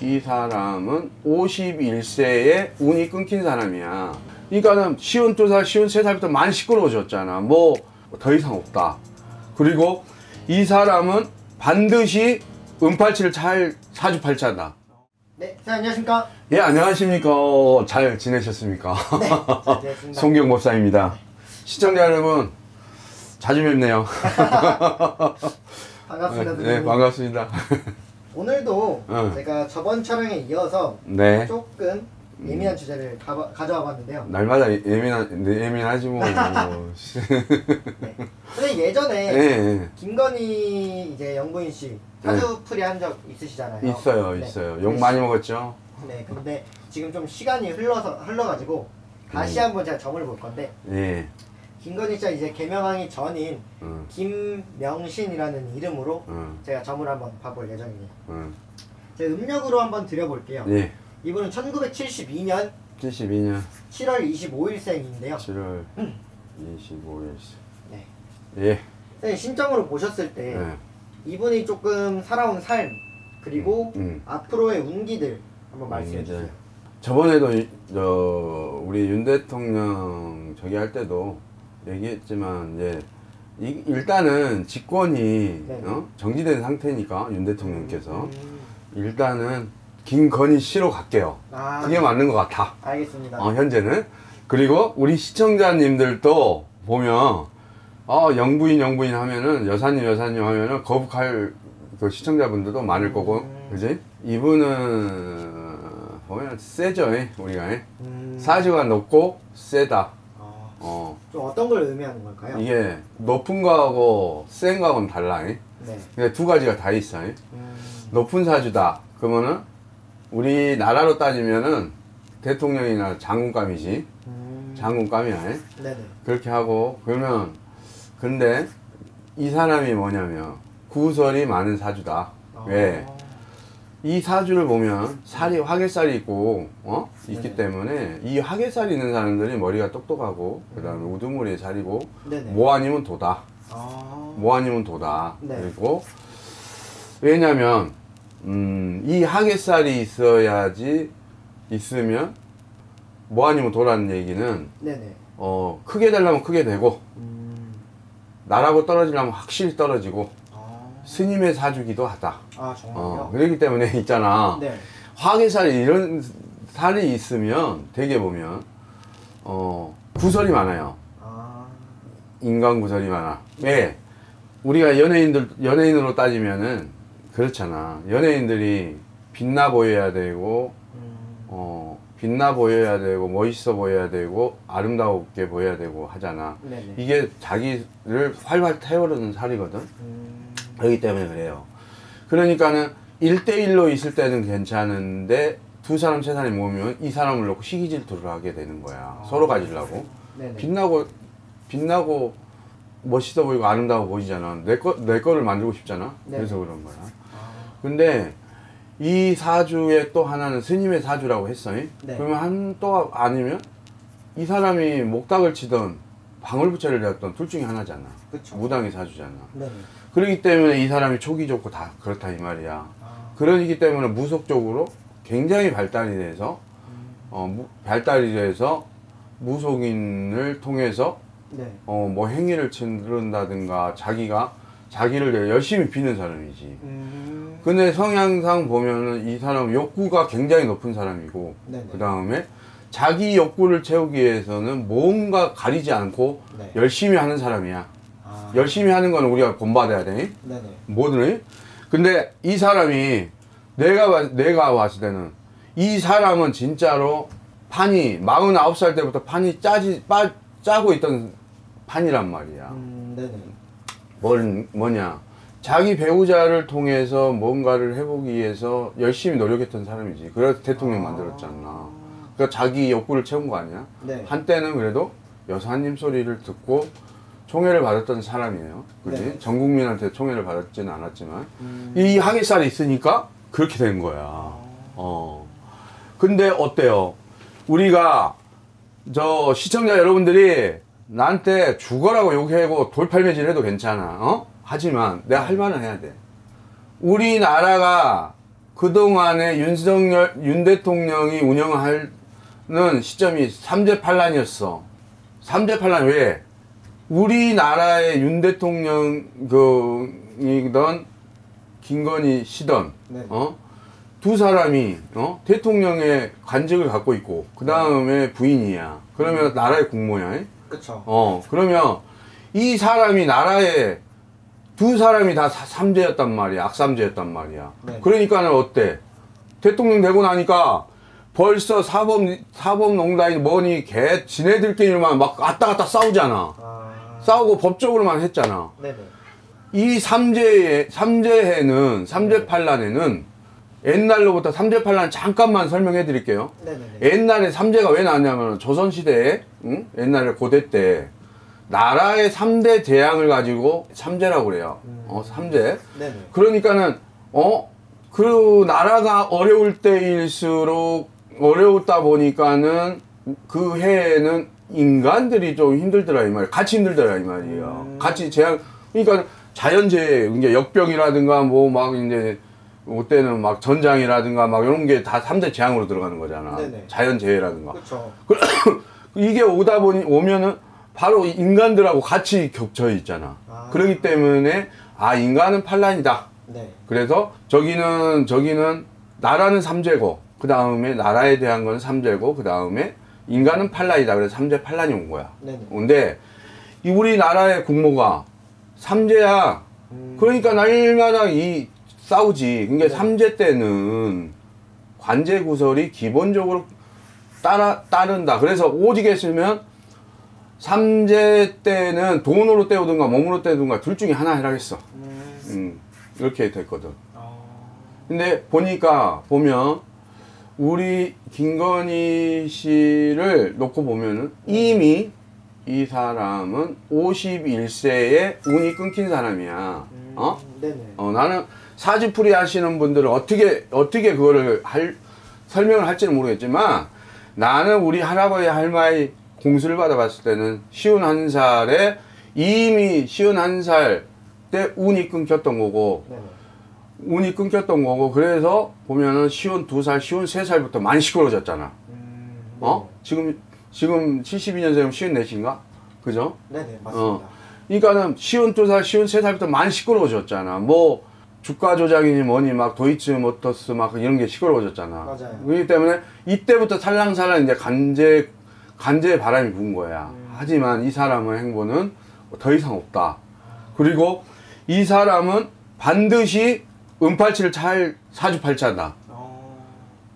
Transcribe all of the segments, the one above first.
이 사람은 51세에 운이 끊긴 사람이야. 그러니까는 쉬운 2살, 쉬운 3살부터 많이 시끄러워졌잖아. 뭐 더 이상 없다. 그리고 이 사람은 반드시 은팔치를 잘 사주팔자다. 네, 안녕하십니까? 예, 안녕하십니까? 잘 지내셨습니까? 네, 잘 지냈습니다. 송경 목사입니다. 시청자 여러분, 자주 뵙네요. 반갑습니다. 네, 반갑습니다. 오늘도 제가 저번 촬영에 이어서 네. 조금 예민한 주제를 가져와 봤는데요. 날마다 예민하지 뭐. 네. 근데 예전에 네. 김건희 이제 영부인 씨 사주풀이 한 적 있으시잖아요. 있어요, 네. 있어요. 욕 많이 먹었죠? 네, 근데 지금 좀 시간이 흘러가지고 다시 한번 제가 점을 볼 건데. 예. 김건희 씨가 이제 개명하기 전인 김명신이라는 이름으로 제가 점을 한번 봐볼 예정입니다. 제가 음력으로 한번 드려볼게요. 예. 이분은 1972년 72년 7월 25일생인데요. 7월 25일생. 네. 예. 선생님 신점으로 보셨을 때 네. 이분이 조금 살아온 삶 그리고 앞으로의 운기들 한번 말씀해 주세요. 저번에도 우리 윤 대통령 저기 할 때도 얘기했지만 이제 일단은 직권이 정지된 상태니까 윤 대통령께서 일단은 김건희 씨로 갈게요. 그게 맞는 것 같아. 알겠습니다. 현재는. 그리고 우리 시청자님들도 보면 영부인 하면은 여사님 하면은 거북할 그 시청자분들도 많을 거고, 그지? 이분은 보면 세죠, 우리가. 사주가 높고 세다. 좀 어떤 걸 의미하는 걸까요? 이게 높은 거하고 센 거하고는 달라. 네. 근데 두 가지가 다 있어. 높은 사주다. 그러면은 우리나라로 따지면은 대통령이나 장군감이지. 장군감이야. 네네. 그렇게 하고 그러면 근데 이 사람이 뭐냐면 구설이 많은 사주다. 왜? 이 사주를 보면 살이 화개살이 있고 있기 때문에 이 화개살이 있는 사람들이 머리가 똑똑하고 그 다음에 우두머리에 살이고 뭐 아니면 도다. 뭐 아니면 도다. 네. 그리고 왜냐면 이 화개살이 있으면 뭐 아니면 도라는 얘기는 네네. 크게 되려면 크게 되고 나라고 떨어지려면 확실히 떨어지고 스님의 사주기도 하다. 정말요? 그렇기 때문에 있잖아. 네. 화개살이 이런 살이 있으면 되게 보면 구설이 많아요. 인간 구설이 많아. 왜? 우리가 연예인으로 따지면은 그렇잖아. 연예인들이 빛나 보여야 되고 빛나 보여야 되고 멋있어 보여야 되고 아름다웠게 보여야 되고 하잖아. 네네. 이게 자기를 활활 태우는 살이거든. 그렇기 때문에 그래요. 그러니까는 1대1로 있을 때는 괜찮은데 두 사람 세 사람이 모이면 이 사람을 놓고 시기 질투를 하게 되는 거야. 서로 가지려고. 네네. 빛나고 멋있어 보이고 아름다워 보이잖아. 내 거를 만들고 싶잖아. 네. 그래서 그런 거야. 근데 이 사주의 또 하나는 스님의 사주라고 했어. 네. 그러면 또 아니면 이 사람이 목닥을 치던 방울부채를 잡던 둘 중에 하나잖아. 그쵸. 무당의 사주잖아. 네네. 그렇기 때문에 이 사람이 촉이 좋고 다 그렇다 이 말이야. 그러기 때문에 무속적으로 굉장히 발달이 돼서 무속인을 통해서 네. 뭐 행위를 치른다든가 자기를 열심히 비는 사람이지. 근데 성향상 보면은 이 사람은 욕구가 굉장히 높은 사람이고, 그 다음에 자기 욕구를 채우기 위해서는 뭔가 가리지 않고 열심히 하는 사람이야. 열심히 하는 건 우리가 본받아야 돼. 네네. 뭐든. 근데 이 사람이 내가 봤을 때는 이 사람은 진짜로 판이 49살 때부터 판이 짜고 있던 판이란 말이야. 네네. 뭐냐. 자기 배우자를 통해서 뭔가를 해보기 위해서 열심히 노력했던 사람이지. 그래서 대통령 만들었잖아. 그러니까 자기 욕구를 채운 거 아니야? 네. 한때는 그래도 여사님 소리를 듣고 총애를 받았던 사람이에요. 그지? 네. 전 국민한테 총애를 받았지는 않았지만 이 하객살이 있으니까 그렇게 된 거야. 근데 어때요? 우리가 저 시청자 여러분들이 나한테 죽어라고 욕하고 돌팔매질 해도 괜찮아. 하지만 내가 할 말은 해야 돼. 우리나라가 그동안에 윤 대통령이 운영하는 시점이 삼재팔란이었어. 삼재팔란 왜? 우리나라의 윤 대통령이던 김건희 씨던 네. 두 사람이 대통령의 관직을 갖고 있고 그 다음에 부인이야. 그러면 나라의 국모야. 그쵸. 그러면 이 사람이 나라에 두 사람이 다 삼재였단 말이야. 악삼재였단 말이야. 네. 그러니까는 어때? 대통령 되고 나니까 벌써 사법농단이 뭐니 지네들끼리만 막 왔다 갔다 싸우잖아. 싸우고 법적으로만 했잖아. 네네. 이 삼재팔란에는 옛날로부터 삼재팔란 잠깐만 설명해 드릴게요. 네네네. 옛날에 삼재가 왜 나왔냐면 조선시대에 옛날에 고대 때 나라의 3대 재앙을 가지고 삼재라고 그래요. 삼재. 네네. 그러니까는 그 나라가 어려울 때일수록 어려웠다 보니까는 그 해에는 인간들이 좀 힘들더라 이 말이야. 같이 힘들더라 이 말이야. 같이 재앙. 그러니까 자연재해, 이제 역병이라든가 뭐 막 이제 그때는 막 전장이라든가 막 이런 게 다 3대 재앙으로 들어가는 거잖아. 네네. 자연재해라든가. 그쵸. 이게 오면은 바로 인간들하고 같이 겹쳐 있잖아. 그렇기 때문에 인간은 팔란이다. 네. 그래서 저기는 나라는 삼재고 그 다음에 나라에 대한 건 삼재고 그 다음에 인간은 팔란이다. 그래서 삼재팔란이 온 거야. 네네. 근데 이 우리나라의 국모가 삼재야. 그러니까 날마다 싸우지. 그러니까 네. 삼재 때는 관제 구설이 기본적으로 따른다. 그래서 오직 했으면 삼재 때는 돈으로 때우든가 몸으로 때우든가 둘 중에 하나 해라겠어. 이렇게 됐거든. 근데 보면 우리 김건희 씨를 놓고 보면은 이미 이 사람은 51세에 운이 끊긴 사람이야. 네네. 나는 사주풀이 하시는 분들은 어떻게 그거를 설명을 할지는 모르겠지만 나는 우리 할아버지 할머니 공수를 받아봤을 때는 51살에 이미 51살 때 운이 끊겼던 거고 네네. 운이 끊겼던 거고 그래서 보면은 52살, 53살부터 많이 시끄러워졌잖아. 지금 72년생이면 54인가? 그죠? 네네, 맞습니다. 그러니까는 52살, 53살부터 많이 시끄러워졌잖아. 뭐 주가 조작이니 뭐니 막 도이치 모터스 막 이런 게 시끄러워졌잖아. 맞아요. 그렇기 때문에 이때부터 살랑살랑 이제 간제의 바람이 부은 거야. 하지만 이 사람의 행보는 더 이상 없다. 그리고 이 사람은 반드시 은팔치를 찰 사주팔자다.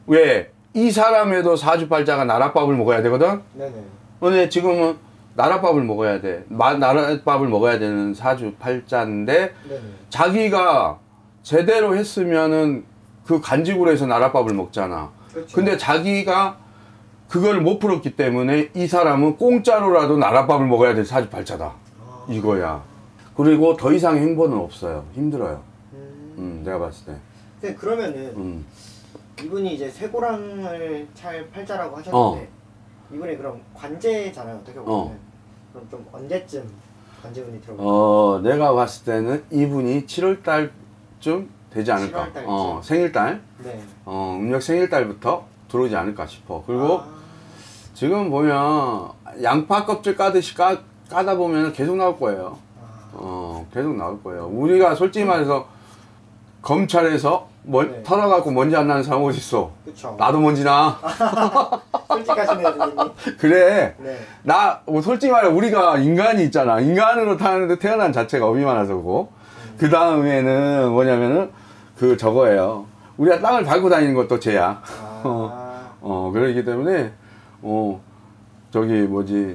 왜? 이 사람에도 사주팔자가 나랏밥을 먹어야 되거든? 네네. 근데 지금은 나랏밥을 먹어야 돼. 나랏밥을 먹어야 되는 사주팔자인데 네네. 자기가 제대로 했으면은 그 간직으로 해서 나랏밥을 먹잖아. 그렇죠. 근데 자기가 그걸 못 풀었기 때문에 이 사람은 공짜로라도 나랏밥을 먹어야 될 사주팔자다. 이거야. 그리고 더 이상의 행보는 없어요. 힘들어요. 내가 봤을 때. 근데 그러면은 이분이 이제 쇠고랑을 찰 팔자라고 하셨는데 이분이 그럼 관제잖아요. 어떻게 보면 그럼 좀 언제쯤 관제운이 들어올까요? 내가 봤을 때는 이분이 7월달쯤 되지 않을까. 7월달쯤? 생일달. 네. 음력 생일달부터 들어오지 않을까 싶어. 그리고 지금 보면 양파 껍질 까듯이 까다 보면 계속 나올 거예요. 계속 나올 거예요. 우리가 솔직히 말해서 검찰에서 네. 털어갖고 먼지 안 나는 사람 어디 있어? 그쵸. 나도 먼지 나. 솔직하시네요, 선생님. 그래. 네. 솔직히 말해 우리가 인간이 있잖아. 인간으로 타는데 태어난 자체가 업이 많아서 그거. 그 다음에는 뭐냐면은 저거예요. 우리가 땅을 밟고 다니는 것도 죄야. 그러기 때문에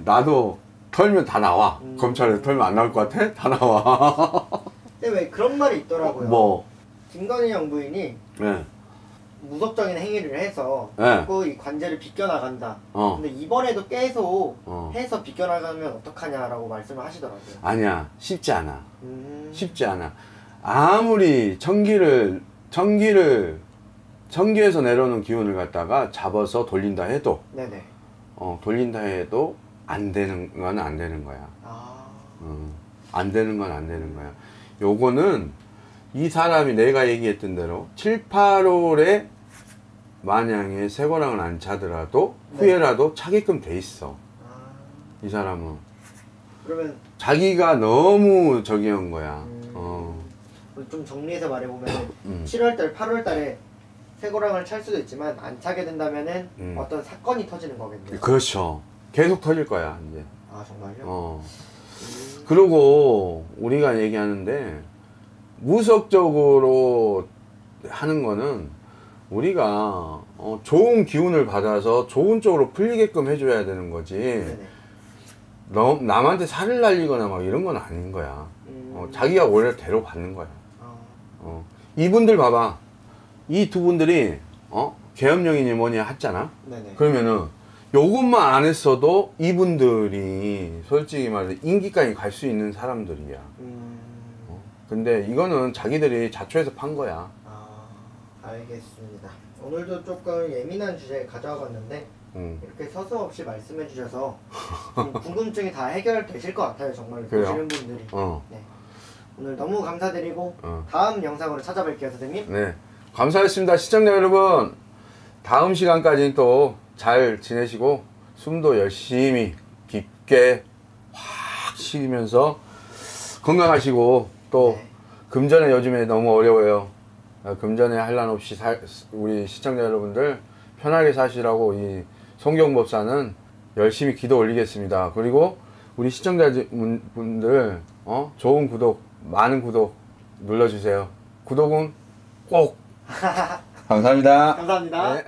나도 털면 다 나와. 검찰에서 털면 안 나올 것 같아? 다 나와. 근데 왜 그런 말이 있더라고요. 뭐? 김건희 영부인이 네. 무속적인 행위를 해서 네. 자꾸 이 관제를 비껴나간다. 근데 이번에도 계속 해서 비껴나가면 어떡하냐라고 말씀을 하시더라고요. 아니야. 쉽지 않아. 쉽지 않아. 아무리 청기에서 내려오는 기운을 갖다가 잡아서 돌린다 해도 네네. 돌린다 해도 안 되는 건 안 되는 거야. 안 되는 건 안 되는 거야. 요거는 이 사람이 내가 얘기했던 대로 7, 8월에 만약에 쇠고랑을 안 차더라도 네. 후회라도 차게끔 돼 있어. 아, 이 사람은 그러면 자기가 너무 저기 한 거야. 좀 정리해서 말해보면 嗯 7월달, 8월달에 쇠고랑을 찰 수도 있지만 안 차게 된다면은 어떤 사건이 터지는 거겠네요. 그렇죠. 계속 터질 거야 이제. 아 정말요? 그리고 우리가 얘기하는데 무속적으로 하는 거는 우리가 좋은 기운을 받아서 좋은 쪽으로 풀리게끔 해줘야 되는 거지. 네네. 남한테 살을 날리거나 막 이런 건 아닌 거야. 자기가 원래 대로 받는 거야. 이분들 봐봐. 이 두 분들이 계엄령이니 뭐니 했잖아. 네네. 그러면은 요것만 안 했어도 이분들이 솔직히 말해 인기까지 갈 수 있는 사람들이야. 근데 이거는 자기들이 자초해서 판 거야. 알겠습니다. 오늘도 조금 예민한 주제 가져와 봤는데 이렇게 서슴없이 말씀해 주셔서 좀 궁금증이 다 해결되실 것 같아요. 정말 보시는 분들이. 네. 오늘 너무 감사드리고 다음 영상으로 찾아뵐게요, 선생님. 네, 감사했습니다. 시청자 여러분, 다음 시간까지는 또 잘 지내시고 숨도 열심히 깊게 확 쉬면서 건강하시고 또 네. 금전에 요즘에 너무 어려워요. 금전에 한란 없이 우리 시청자 여러분들 편하게 사시라고 이 송경법사는 열심히 기도 올리겠습니다. 그리고 우리 시청자분들 좋은 구독, 많은 구독 눌러주세요. 구독은 꼭. 감사합니다. 감사합니다. 네.